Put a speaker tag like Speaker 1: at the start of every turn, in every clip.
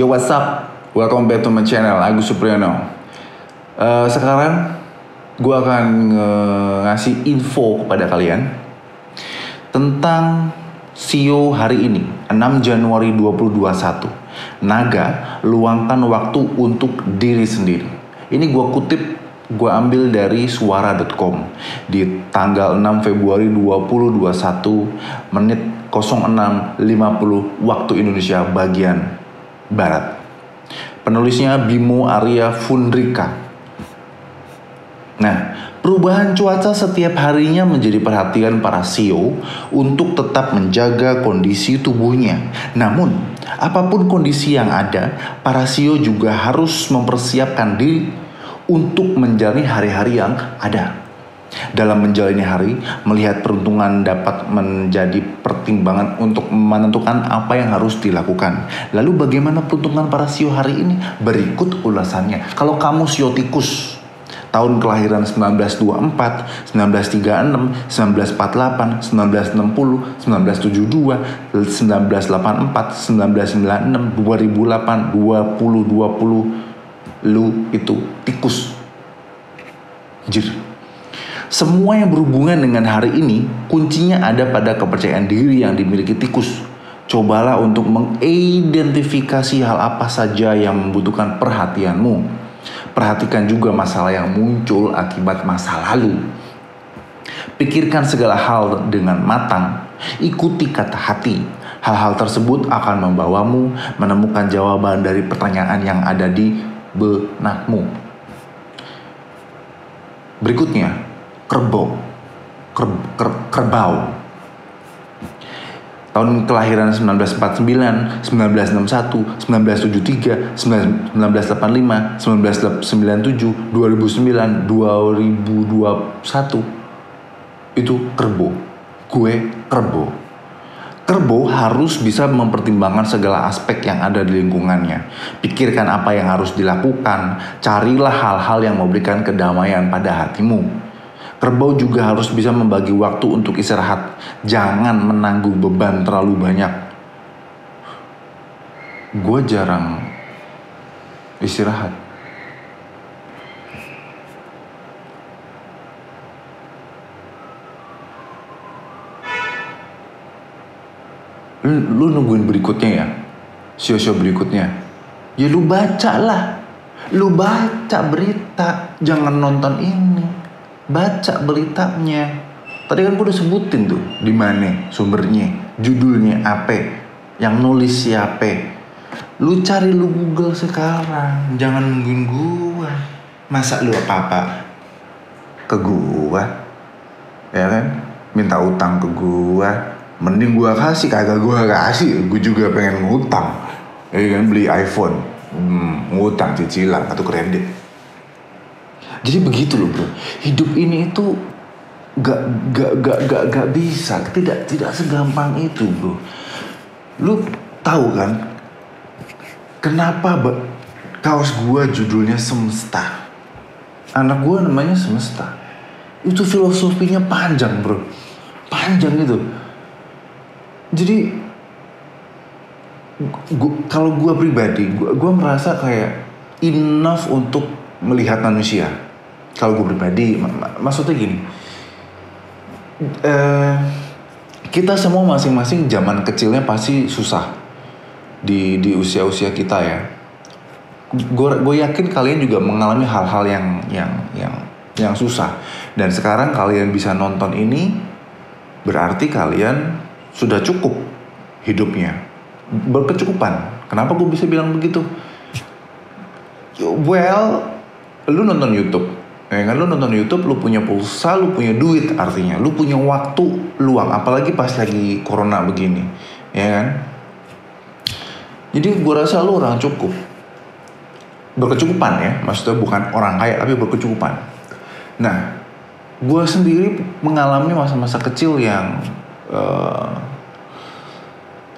Speaker 1: Yo, what's up? Welcome back to my channel, Agus Supriyono. Sekarang gue akan ngasih info kepada kalian tentang CEO hari ini, 6 Januari 2021. Naga, luangkan waktu untuk diri sendiri. Ini gue kutip, gue ambil dari suara.com di tanggal 6 Februari 2021 menit 06.50 waktu Indonesia bagian Barat. Penulisnya Bimo Arya Fundrika. Nah, perubahan cuaca setiap harinya menjadi perhatian para CEO untuk tetap menjaga kondisi tubuhnya. Namun, apapun kondisi yang ada, para CEO juga harus mempersiapkan diri untuk menjalani hari-hari yang ada. Dalam menjalani hari, melihat peruntungan dapat menjadi pertimbangan untuk menentukan apa yang harus dilakukan. Lalu bagaimana peruntungan para CEO hari ini? Berikut ulasannya. Kalau kamu CEO tikus, tahun kelahiran 1924, 1936, 1948, 1960, 1972, 1984, 1996, 2008, 2020, lu itu tikus. Jir. Semua yang berhubungan dengan hari ini, kuncinya ada pada kepercayaan diri yang dimiliki tikus. Cobalah untuk mengidentifikasi hal apa saja yang membutuhkan perhatianmu. Perhatikan juga masalah yang muncul akibat masa lalu. Pikirkan segala hal dengan matang. Ikuti kata hati. Hal-hal tersebut akan membawamu menemukan jawaban dari pertanyaan yang ada di benakmu. Berikutnya, kerbau. Tahun kelahiran 1949, 1961, 1973, 1985, 1997, 2009, 2021. Itu kerbau. Gue kerbau. Kerbau harus bisa mempertimbangkan segala aspek yang ada di lingkungannya. Pikirkan apa yang harus dilakukan. Carilah hal-hal yang memberikan kedamaian pada hatimu. Kerbau juga harus bisa membagi waktu untuk istirahat. Jangan menanggung beban terlalu banyak. Gue jarang istirahat. Lu nungguin berikutnya ya? Show berikutnya. Ya lu baca lah. Lu baca berita. Jangan nonton ini. Baca beritanya. Tadi kan gue udah sebutin tuh di mana sumbernya, judulnya apa, yang nulis siapa. Lu cari, lu Google sekarang. Jangan nungguin gue. Masa lu apa-apa ke gue, ya kan? Minta utang ke gue. Mending gue kasih, kagak gue kasih. Gue juga pengen ngutang, ya kan? Beli iPhone, ngutang cicilan atau kredit. Jadi begitu loh bro. Hidup ini itu gak bisa. Tidak segampang itu bro. Lu tahu kan kenapa kaos gua judulnya Semesta? Anak gua namanya Semesta. Itu filosofinya panjang bro. Panjang itu. Jadi kalau gua pribadi, gua merasa kayak enough untuk melihat manusia. Kalau gue pribadi, maksudnya gini, kita semua masing-masing zaman kecilnya pasti susah di usia-usia kita ya. Gue yakin kalian juga mengalami hal-hal yang susah. Dan sekarang kalian bisa nonton ini, berarti kalian sudah cukup hidupnya, berkecukupan. Kenapa gue bisa bilang begitu? Well, lu nonton YouTube. Ya kan, lu nonton YouTube, lu punya pulsa, lu punya duit, artinya lu punya waktu luang, apalagi pas lagi corona begini, ya kan? Jadi gue rasa lu orang cukup, berkecukupan ya, maksudnya bukan orang kaya tapi berkecukupan. Nah, gue sendiri mengalami masa-masa kecil yang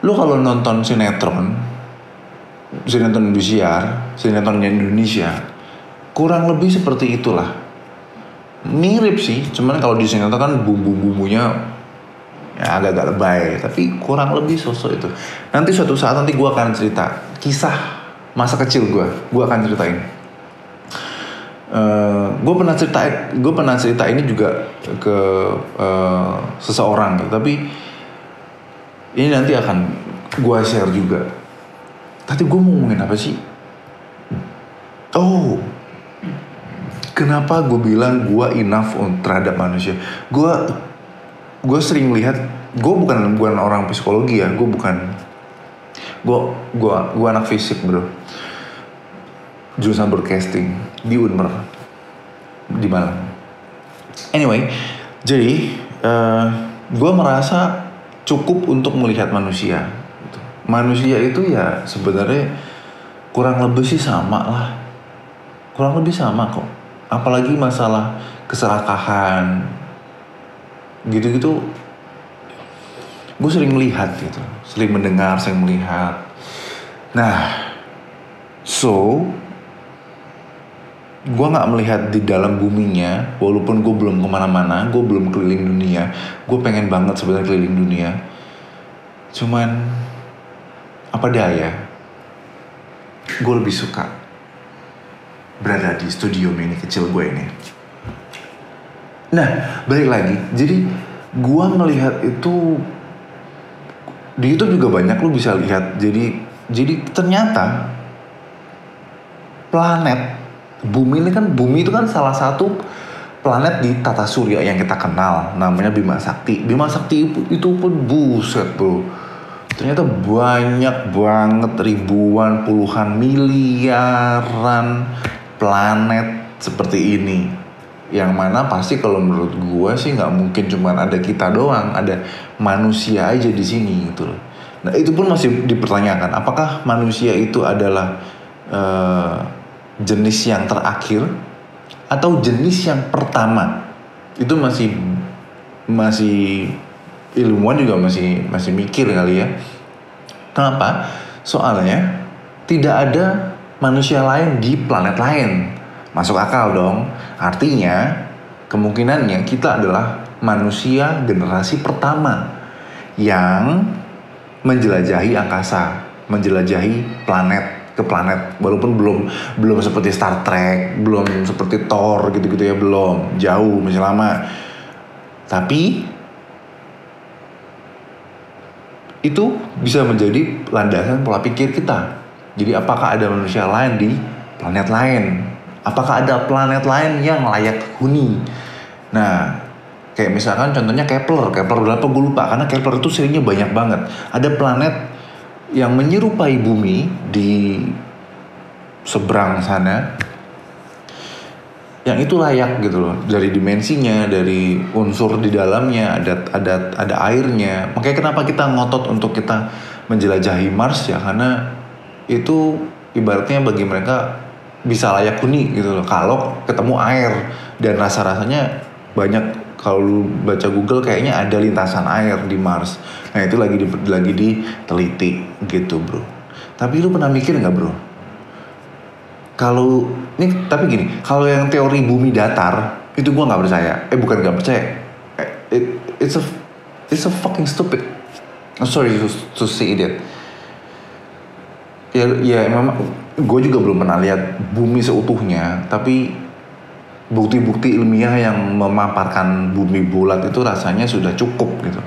Speaker 1: lu kalau nonton sinetron Indosiar, sinetronnya Indonesia, kurang lebih seperti itulah. Mirip sih, cuman kalau di sinetron kan bumbu-bumbunya ya agak-agak lebay, tapi kurang lebih sosok itu. Nanti suatu saat gue akan cerita kisah masa kecil gue akan ceritain. Gue pernah cerita ini juga ke seseorang gitu, tapi ini nanti akan gue share juga. Tadi gue mau ngomongin apa sih? Oh, kenapa gue bilang gue enough terhadap manusia? Gue sering lihat, gue bukan orang psikologi ya, gue anak fisik bro, jurusan broadcasting di Unmer di Malang. Anyway, jadi gue merasa cukup untuk melihat manusia. Manusia itu ya sebenarnya kurang lebih sih sama lah, kurang lebih sama kok. Apalagi masalah keserakahan gitu-gitu, gue sering melihat gitu, sering mendengar, sering melihat. Nah, so gue nggak melihat di dalam buminya, walaupun gue belum kemana-mana, gue belum keliling dunia. Gue pengen banget sebenarnya keliling dunia, cuman apa daya, gue lebih suka berada di studio mini kecil gue ini. Nah, balik lagi, jadi gue melihat itu di YouTube juga banyak lu bisa lihat. Jadi ternyata planet bumi itu kan salah satu planet di tata surya yang kita kenal, namanya Bima Sakti. Bima Sakti itu pun buset bro, ternyata banyak banget, ribuan, puluhan, miliaran planet seperti ini. Yang mana pasti kalau menurut gue sih nggak mungkin cuma ada kita doang, ada manusia aja di sini gitu loh. Nah itu pun masih dipertanyakan, apakah manusia itu adalah jenis yang terakhir atau jenis yang pertama? Itu masih ilmuwan juga masih mikir kali ya. Kenapa? Soalnya tidak ada manusia lain di planet lain. Masuk akal dong. Artinya kemungkinannya kita adalah manusia generasi pertama yang menjelajahi angkasa, menjelajahi planet ke planet. Walaupun belum seperti Star Trek, belum seperti Thor gitu-gitu ya, belum, jauh, masih lama. Tapi itu bisa menjadi landasan pola pikir kita. Jadi apakah ada manusia lain di planet lain? Apakah ada planet lain yang layak huni? Nah, kayak misalkan contohnya Kepler berapa gue lupa, karena Kepler itu serinya banyak banget. Ada planet yang menyerupai bumi di seberang sana, yang itu layak gitu loh, dari dimensinya, dari unsur di dalamnya, ada airnya. Makanya kenapa kita ngotot untuk kita menjelajahi Mars ya, karena itu ibaratnya bagi mereka bisa layak huni gitu loh, kalau ketemu air. Dan rasa-rasanya banyak, kalau lu baca Google kayaknya ada lintasan air di Mars. Nah itu lagi diteliti gitu bro. Tapi lu pernah mikir nggak bro, kalau ini, tapi gini, kalau yang teori bumi datar itu gue nggak percaya. Bukan nggak percaya, it's a fucking stupid. I'm sorry to say that. Ya memang gue juga belum pernah lihat bumi seutuhnya, tapi bukti-bukti ilmiah yang memaparkan bumi bulat itu rasanya sudah cukup gitu.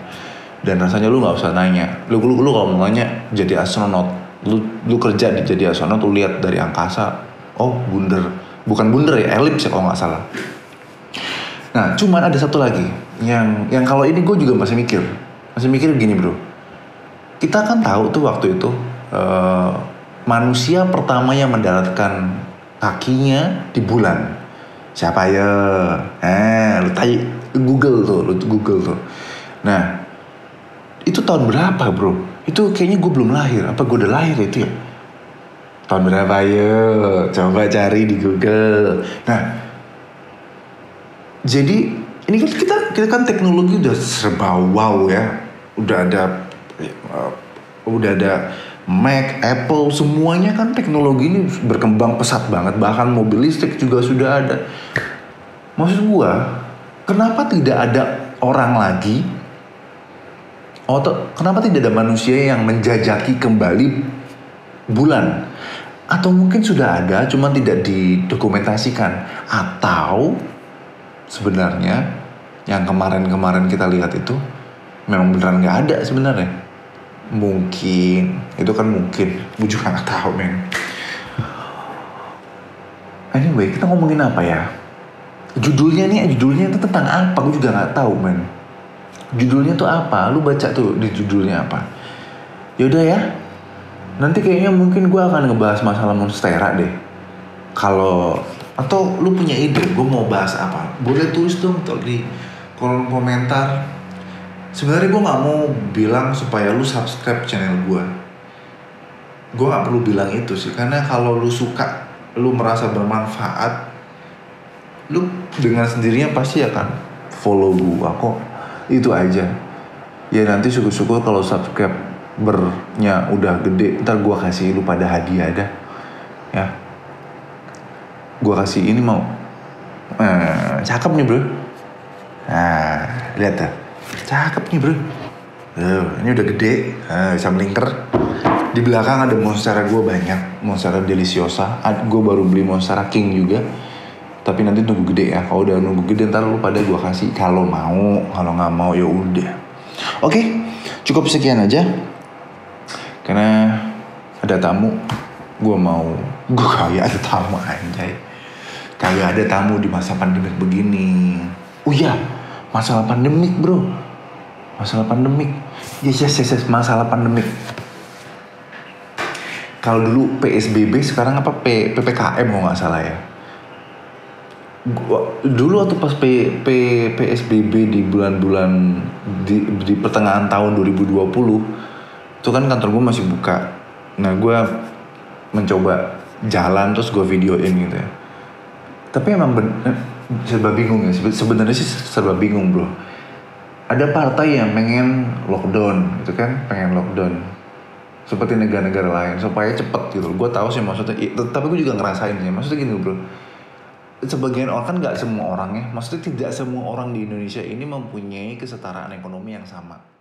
Speaker 1: Dan rasanya lu nggak usah nanya. Lu kalau mau nanya jadi astronot, lu kerja jadi astronot, lu lihat dari angkasa, oh bukan bunder ya, elips ya kalau nggak salah. Nah cuman ada satu lagi yang kalau ini gue juga masih mikir gini bro. Kita kan tahu tuh waktu itu manusia pertama yang mendaratkan kakinya di bulan siapa ya? Lu tanya Google tuh. Nah itu tahun berapa bro? Itu kayaknya gue belum lahir. Apa gue udah lahir itu ya? Tahun berapa ya? Coba cari di Google. Nah jadi ini kan kita kan teknologi udah serba wow ya. Udah ada Mac, Apple, semuanya kan teknologi ini berkembang pesat banget. Bahkan mobil listrik juga sudah ada. Maksud gua, kenapa tidak ada orang lagi, kenapa tidak ada manusia yang menjajaki kembali bulan? Atau mungkin sudah ada, cuma tidak didokumentasikan. Atau sebenarnya yang kemarin-kemarin kita lihat itu memang beneran nggak ada sebenarnya. Mungkin, itu kan mungkin. Gue juga nggak tahu, men. Anyway, kita ngomongin apa ya? Judulnya itu tentang apa? Gue juga nggak tahu, men. Judulnya tuh apa? Lu baca tuh di judulnya apa? Yaudah ya. Nanti kayaknya mungkin gue akan ngebahas masalah Monstera deh. Atau lu punya ide, gue mau bahas apa? Boleh tulis dong di kolom komentar. Sebenarnya gue nggak mau bilang supaya lu subscribe channel gue. Gue nggak perlu bilang itu sih, karena kalau lu suka, lu merasa bermanfaat, lu dengan sendirinya pasti akan follow gue kok. Itu aja. Ya nanti syukur-syukur kalau subscribernya udah gede, ntar gue kasih lu pada hadiah dah. Ya, gue kasih ini mau. Cakep nih bro. Nah, lihat dah. Cakep nih bro. Ini udah gede, bisa melingkar. Di belakang ada Monstera gue banyak, Monstera Deliciosa. Gue baru beli Monstera King juga. Tapi nanti nunggu gede ya. Kalau udah nunggu gede ntar lu pada gue kasih. Kalau mau, kalau nggak mau ya udah. Oke, cukup sekian aja. Karena ada tamu, gue kayak ada tamu anjay. Kagak ada tamu di masa pandemik begini. Oh iya, masalah pandemik bro. Masalah pandemik. Yes, masalah pandemik. Kalau dulu PSBB, sekarang apa PPKM kalau nggak salah ya. Dulu waktu pas PSBB di bulan-bulan di pertengahan tahun 2020, itu kan kantor gue masih buka. Nah gue mencoba jalan terus gue videoin gitu ya. Tapi emang serba bingung ya. Sebenarnya sih serba bingung bro. Ada partai yang pengen lockdown gitu kan, pengen lockdown seperti negara-negara lain supaya cepet gitu. Gue tahu sih maksudnya, tapi gue juga ngerasain sih. Maksudnya gini bro, sebagian orang kan nggak semua orang ya. Maksudnya tidak semua orang di Indonesia ini mempunyai kesetaraan ekonomi yang sama.